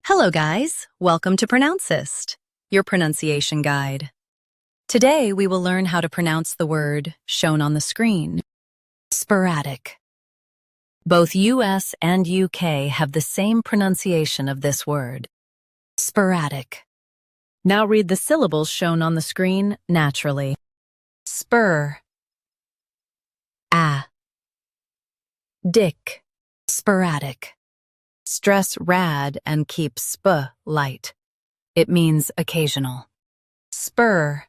Hello guys, welcome to Pronouncist, your pronunciation guide. Today we will learn how to pronounce the word shown on the screen, sporadic. Both US and UK have the same pronunciation of this word, sporadic. Now read the syllables shown on the screen naturally. Spur, dick, sporadic. Stress rad and keep sp light. It means occasional. Spur,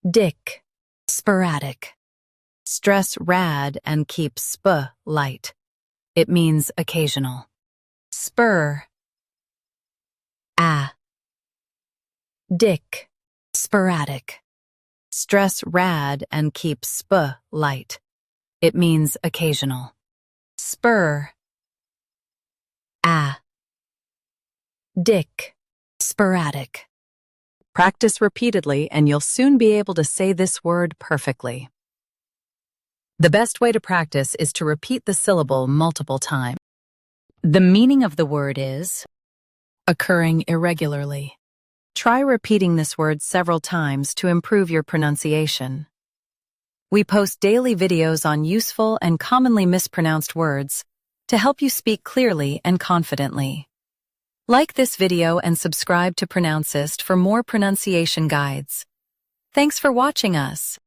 dick, sporadic. Stress rad and keep sp light. It means occasional. Spur, dick, sporadic. Stress rad and keep sp light. It means occasional. Spur, dick, sporadic. Practice repeatedly and you'll soon be able to say this word perfectly. The best way to practice is to repeat the syllable multiple times. The meaning of the word is occurring irregularly. Try repeating this word several times to improve your pronunciation. We post daily videos on useful and commonly mispronounced words to help you speak clearly and confidently. Like this video and subscribe to Pronouncist for more pronunciation guides. Thanks for watching us.